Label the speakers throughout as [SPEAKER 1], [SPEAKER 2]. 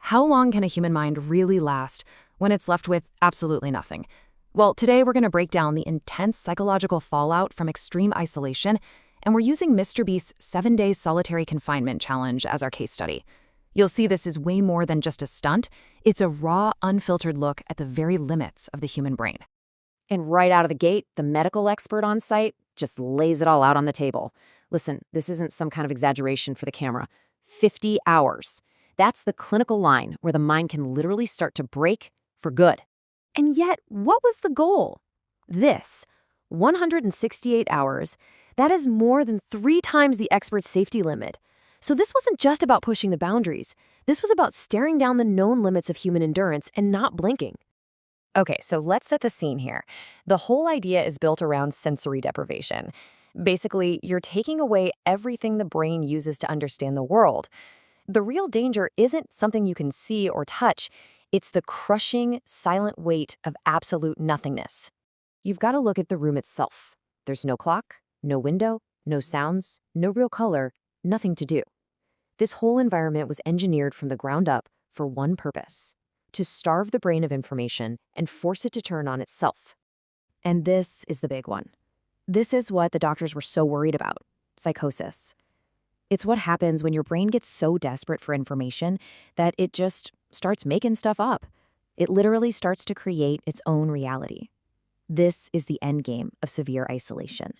[SPEAKER 1] How long can a human mind really last when it's left with absolutely nothing? Well, today we're going to break down the intense psychological fallout from extreme isolation, and we're using Mr. Beast's 7-day solitary confinement challenge as our case study. You'll see this is way more than just a stunt. It's a raw, unfiltered look at the very limits of the human brain.
[SPEAKER 2] And right out of the gate, the medical expert on site just lays it all out on the table. Listen, this isn't some kind of exaggeration for the camera. 50 hours. That's the clinical line where the mind can literally start to break for good. And yet, what was the goal? This, 168 hours, that is more than 3 times the expert's safety limit. So this wasn't just about pushing the boundaries. This was about staring down the known limits of human endurance and not blinking. Okay, so let's set the scene here. The whole idea is built around sensory deprivation. Basically, you're taking away everything the brain uses to understand the world. The real danger isn't something you can see or touch. It's the crushing, silent weight of absolute nothingness. You've got to look at the room itself. There's no clock, no window, no sounds, no real color, nothing to do. This whole environment was engineered from the ground up for one purpose: to starve the brain of information and force it to turn on itself. And this is the big one. This is what the doctors were so worried about: psychosis. It's what happens when your brain gets so desperate for information that it just starts making stuff up. It literally starts to create its own reality. This is the endgame of severe isolation.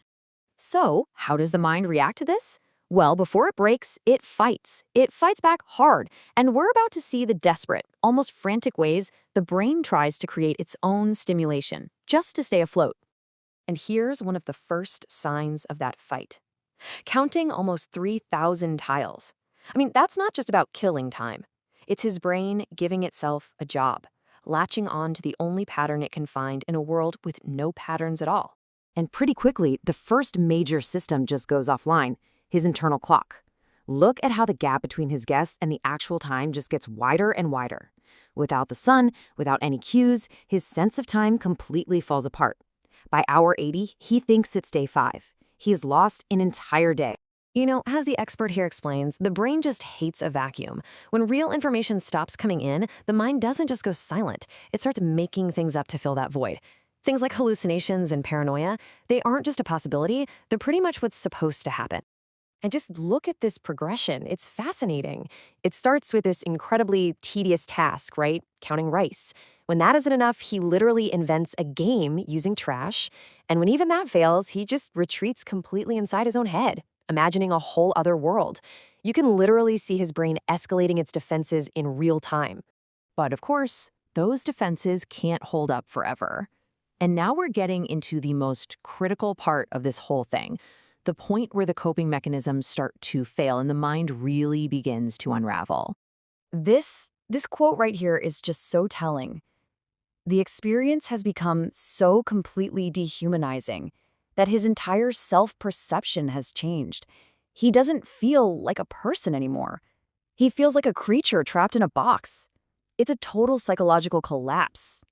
[SPEAKER 2] So, how does the mind react to this? Well, before it breaks, it fights. It fights back hard, and we're about to see the desperate, almost frantic ways the brain tries to create its own stimulation, just to stay afloat. And here's one of the first signs of that fight. Counting almost 3,000 tiles. I mean, that's not just about killing time. It's his brain giving itself a job, latching on to the only pattern it can find in a world with no patterns at all. And pretty quickly, the first major system just goes offline: his internal clock. Look at how the gap between his guess and the actual time just gets wider and wider. Without the sun, without any cues, his sense of time completely falls apart. By hour 80, he thinks it's day 5. He has lost an entire day. You know, as the expert here explains, the brain just hates a vacuum. When real information stops coming in, the mind doesn't just go silent. It starts making things up to fill that void. Things like hallucinations and paranoia, they aren't just a possibility, they're pretty much what's supposed to happen. And just look at this progression. It's fascinating. It starts with this incredibly tedious task, right? Counting rice. When that isn't enough, he literally invents a game using trash. And when even that fails, he just retreats completely inside his own head, imagining a whole other world. You can literally see his brain escalating its defenses in real time. But of course, those defenses can't hold up forever. And now we're getting into the most critical part of this whole thing. The point where the coping mechanisms start to fail and the mind really begins to unravel. This quote right here is just so telling. The experience has become so completely dehumanizing that his entire self-perception has changed. He doesn't feel like a person anymore. He feels like a creature trapped in a box. It's a total psychological collapse.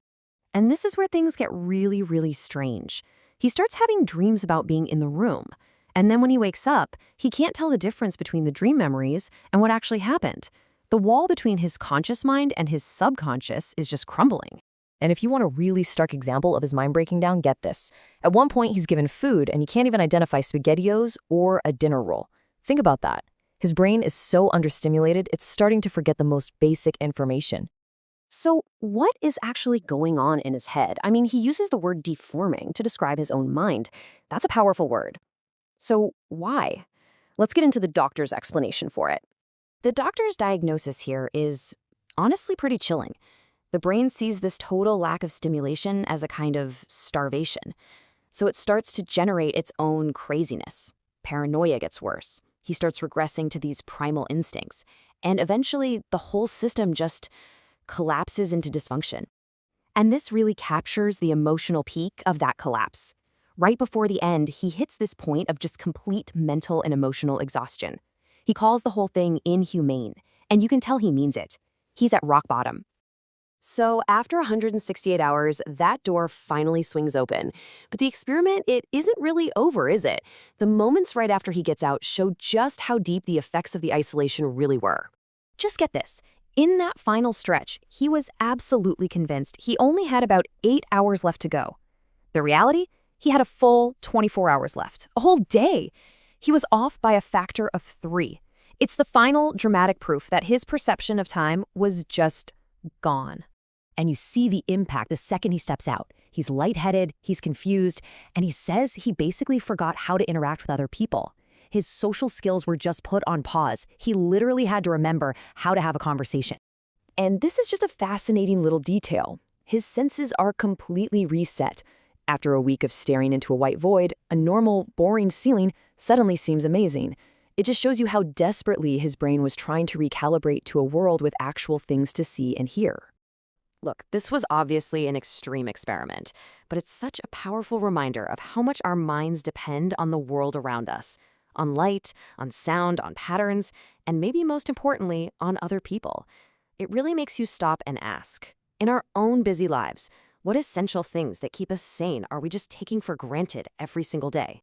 [SPEAKER 2] And this is where things get really, really strange. He starts having dreams about being in the room. And then when he wakes up, he can't tell the difference between the dream memories and what actually happened. The wall between his conscious mind and his subconscious is just crumbling. And if you want a really stark example of his mind breaking down, get this. At one point, he's given food and he can't even identify SpaghettiOs or a dinner roll. Think about that. His brain is so understimulated, it's starting to forget the most basic information. So what is actually going on in his head? I mean, he uses the word deforming to describe his own mind. That's a powerful word. So why? Let's get into the doctor's explanation for it. The doctor's diagnosis here is honestly pretty chilling. The brain sees this total lack of stimulation as a kind of starvation. So it starts to generate its own craziness. Paranoia gets worse. He starts regressing to these primal instincts. And eventually, the whole system just collapses into dysfunction. And this really captures the emotional peak of that collapse. Right before the end, he hits this point of just complete mental and emotional exhaustion. He calls the whole thing inhumane, and you can tell he means it. He's at rock bottom. So after 168 hours, that door finally swings open. But the experiment, it isn't really over, is it? The moments right after he gets out show just how deep the effects of the isolation really were. Just get this.
[SPEAKER 1] In that final stretch, he was absolutely convinced he only had about 8 hours left to go. The reality? He had a full 24 hours left, a whole day. He was off by a factor of 3. It's the final dramatic proof that his perception of time was just gone.
[SPEAKER 2] And you see the impact the second he steps out. He's lightheaded, he's confused, and he says he basically forgot how to interact with other people. His social skills were just put on pause. He literally had to remember how to have a conversation. And this is just a fascinating little detail. His senses are completely reset. After a week of staring into a white void, a normal, boring ceiling suddenly seems amazing. It just shows you how desperately his brain was trying to recalibrate to a world with actual things to see and hear.
[SPEAKER 1] Look, this was obviously an extreme experiment, but it's such a powerful reminder of how much our minds depend on the world around us, on light, on sound, on patterns, and maybe most importantly, on other people. It really makes you stop and ask, in our own busy lives, what essential things that keep us sane are we just taking for granted every single day?